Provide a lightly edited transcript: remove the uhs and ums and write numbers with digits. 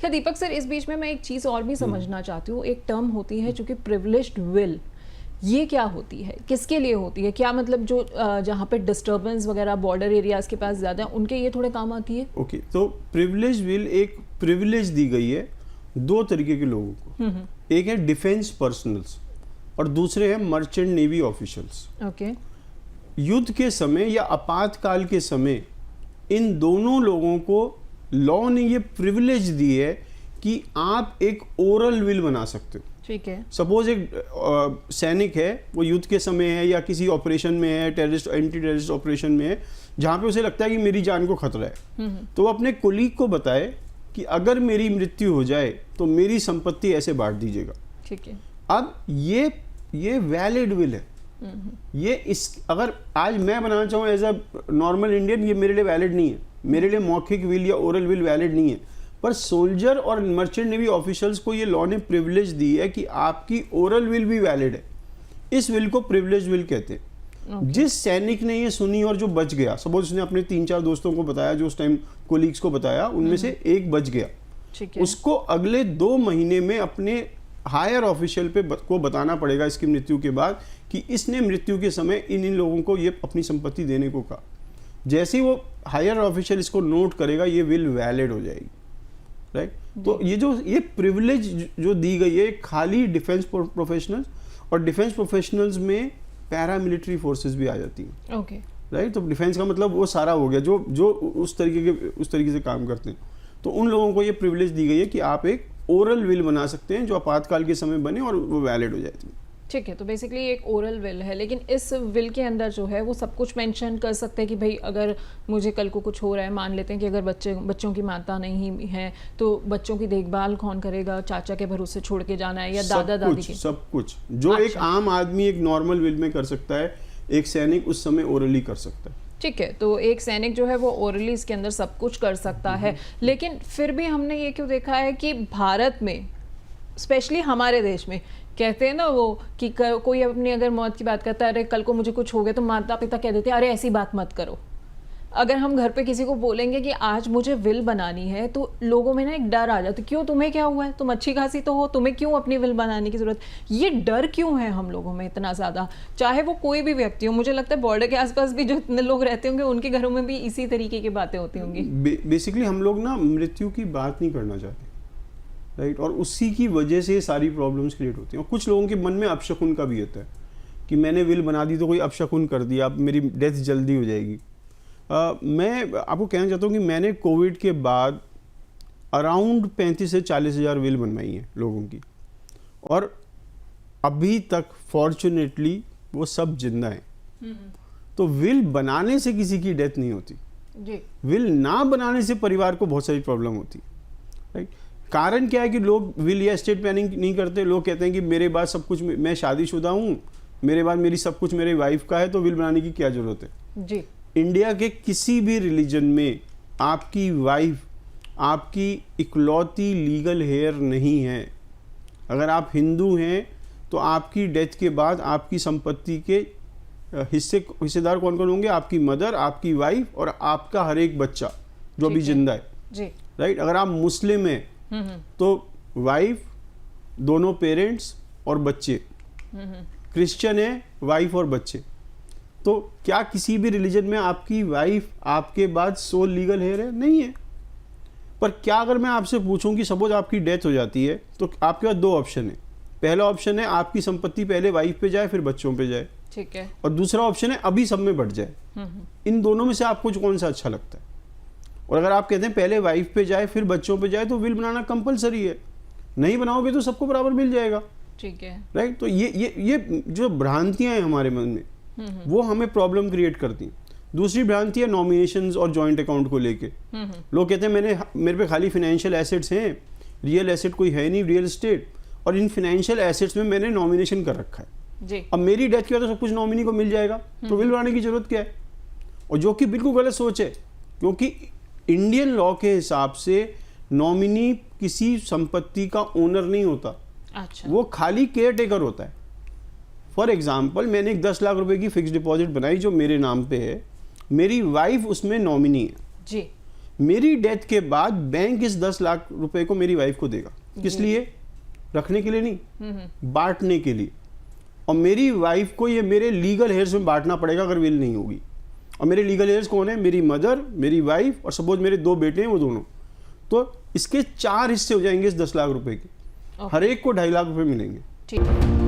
क्या दीपक सर, इस बीच में मैं एक चीज़ और भी समझना चाहती हूँ। एक टर्म होती है जो कि प्रिविलेज्ड विल, ये क्या होती है, किसके लिए होती है? क्या मतलब जो जहाँ पे डिस्टर्बेंस वगैरह बॉर्डर एरियाज के पास ज़्यादा है, उनके ये थोड़े काम आती है? ओके, तो प्रिविलेज विल एक प्रिविलेज दी गई है दो तरीके के लोगों को। एक है डिफेंस पर्सनल्स और दूसरे हैं मर्चेंट नेवी ऑफिशियल्स। ओके। युद्ध के समय या आपातकाल के समय इन दोनों लोगों को लॉ ने ये प्रिविलेज दी है कि आप एक ओरल विल बना सकते हो। ठीक है। सपोज एक सैनिक है, वो युद्ध के समय है या किसी ऑपरेशन में है, टेररिस्ट एंटी टेररिस्ट ऑपरेशन में है, जहाँ पे उसे लगता है कि मेरी जान को खतरा है, तो वो अपने कोलीग को बताए कि अगर मेरी मृत्यु हो जाए तो मेरी संपत्ति ऐसे बांट दीजिएगा। ठीक है। अब ये वैलिड विल है। ये इस अगर आज मैं बनाना चाहूँ एज अ नॉर्मल इंडियन, ये मेरे लिए वैलिड नहीं है। मेरे लिए मौखिक विल या ओरल विल वैलिड नहीं है। पर सोल्जर और मर्चेंट नेवी ऑफिशियल्स को ये लॉ ने प्रिविलेज दी है कि आपकी ओरल विल भी वैलिड है। इस विल को प्रिविलेज विल कहते हैं। जिस सैनिक ने ये सुनी और जो बच गया, सपोज उसने अपने 3-4 दोस्तों को बताया, जो उस टाइम कोलीग्स को बताया, उनमें से एक बच गया, उसको अगले 2 महीने में अपने हायर ऑफिशियल को बताना पड़ेगा इसकी मृत्यु के बाद कि इसने मृत्यु के समय इन लोगों को ये अपनी संपत्ति देने को कहा। जैसे ही वो हायर ऑफिशियल इसको नोट करेगा, ये विल वैलिड हो जाएगी। राइट? तो ये प्रिविलेज जो दी गई है खाली डिफेंस प्रोफेशनल्स, और डिफेंस प्रोफेशनल्स में पैरामिलिट्री फोर्सेस भी आ जाती हैं। ओके। राइट? तो डिफेंस का मतलब वो सारा हो गया जो उस तरीके से काम करते हैं। तो उन लोगों को ये प्रिविलेज दी गई है कि आप एक ओरल विल बना सकते हैं जो आपातकाल के समय बने और वो वैलिड हो जाती है। ठीक है। तो बेसिकली एक ओरल विल है, लेकिन इस विल के अंदर जो है वो सब कुछ मेंशन कर सकते हैं कि भाई अगर मुझे कल को कुछ हो रहा है, मान लेते हैं कि अगर बच्चों की माता नहीं है तो बच्चों की देखभाल कौन करेगा? चाचा के भरोसे छोड़ के जाना है या दादा दादी के? सब कुछ जो एक आम आदमी एक नॉर्मल विल में कर सकता है, एक सैनिक उस समय ओरली कर सकता है। ठीक है। तो एक सैनिक जो है वो ओरली इसके अंदर सब कुछ कर सकता है, लेकिन फिर भी हमने ये क्यों देखा है कि भारत में, स्पेशली हमारे देश में, कहते हैं ना वो कि कोई अपनी अगर मौत की बात करता है, अरे कल को मुझे कुछ हो गया, तो माता पिता कह देते हैं अरे ऐसी बात मत करो। अगर हम घर पे किसी को बोलेंगे कि आज मुझे विल बनानी है, तो लोगों में ना एक डर आ जाता है, क्यों, तुम्हें क्या हुआ है, तुम अच्छी खासी तो हो, तुम्हें क्यों अपनी विल बनाने की जरूरत? ये डर क्यों है हम लोगों में इतना ज्यादा? चाहे वो कोई भी व्यक्ति हो, मुझे लगता है बॉर्डर के आसपास भी जो इतने लोग रहते होंगे उनके घरों में भी इसी तरीके की बातें होती होंगी। बेसिकली हम लोग ना मृत्यु की बात नहीं करना चाहते। राइट? और उसी की वजह से सारी प्रॉब्लम्स क्रिएट होती हैं। और कुछ लोगों के मन में अपशकुन का भी होता है कि मैंने विल बना दी तो कोई अपशकुन कर दिया, अब मेरी डेथ जल्दी हो जाएगी। मैं आपको कहना चाहता हूँ कि मैंने कोविड के बाद अराउंड 35 से 40 हज़ार विल बनवाई हैं लोगों की, और अभी तक फॉर्चुनेटली वो सब जिंदा हैं। तो विल बनाने से किसी की डेथ नहीं होती जी। विल ना बनाने से परिवार को बहुत सारी प्रॉब्लम होती है। राइट? कारण क्या है कि लोग विल या एस्टेट प्लानिंग नहीं करते। लोग कहते हैं कि मेरे बाद सब कुछ, मैं शादीशुदा हूँ, मेरे बाद मेरी सब कुछ मेरे वाइफ का है, तो विल बनाने की क्या जरूरत है जी। इंडिया के किसी भी रिलीजन में आपकी वाइफ आपकी इकलौती लीगल हेयर नहीं है। अगर आप हिंदू हैं तो आपकी डेथ के बाद आपकी संपत्ति के हिस्सेदार कौन कौन होंगे? आपकी मदर, आपकी वाइफ और आपका हर एक बच्चा जो अभी जिंदा है जी। राइट? अगर आप मुस्लिम हैं तो वाइफ, दोनों पेरेंट्स और बच्चे। क्रिश्चियन है, वाइफ और बच्चे। तो क्या किसी भी रिलीजन में आपकी वाइफ आपके बाद सोल लीगल हेयर है? नहीं है। पर क्या अगर मैं आपसे पूछूं कि सपोज आपकी डेथ हो जाती है, तो आपके पास 2 ऑप्शन है। पहला ऑप्शन है आपकी संपत्ति पहले वाइफ पे जाए फिर बच्चों पे जाए, ठीक है, और दूसरा ऑप्शन है अभी सब में बढ़ जाए। इन दोनों में से आपको कौन सा अच्छा लगता है? और अगर आप कहते हैं पहले वाइफ पे जाए फिर बच्चों पे जाए, तो विल बनाना कंपलसरी है। नहीं बनाओगे तो सबको बराबर मिल जाएगा। ठीक है। राइट? तो ये जो भ्रांतियां हैं हमारे मन में, वो हमें प्रॉब्लम क्रिएट करती हैं। दूसरी भ्रांति है नॉमिनेशंस और जॉइंट अकाउंट को लेके। लोग कहते हैं मेरे पे खाली फाइनेंशियल एसेट्स हैं, रियल एसेट कोई है नहीं, रियल एस्टेट, और इन फाइनेंशियल एसेट्स में मैंने नॉमिनेशन कर रखा है जी। अब मेरी डेथ के बाद तो सब कुछ नॉमिनी को मिल जाएगा, तो विल बनाने की जरूरत क्या है? और जो कि बिल्कुल गलत सोच है, क्योंकि इंडियन लॉ के हिसाब से नॉमिनी किसी संपत्ति का ओनर नहीं होता। अच्छा। वो खाली केयर टेकर होता है। फॉर एग्जाम्पल, मैंने एक 10 लाख रुपए की फिक्स डिपॉजिट बनाई जो मेरे नाम पे है, मेरी वाइफ उसमें नॉमिनी है जी। मेरी डेथ के बाद बैंक इस 10 लाख रुपए को मेरी वाइफ को देगा। किस लिए? रखने के लिए नहीं, बांटने के लिए। और मेरी वाइफ को ये मेरे लीगल हेयर्स में बांटना पड़ेगा अगर विल नहीं होगी। और मेरे लीगल हेयर्स कौन है? मेरी मदर, मेरी वाइफ और सपोज मेरे 2 बेटे हैं, वो दोनों। तो इसके 4 हिस्से हो जाएंगे इस 10 लाख रुपए के। हर एक को 2.5 लाख रुपए मिलेंगे। ठीक है।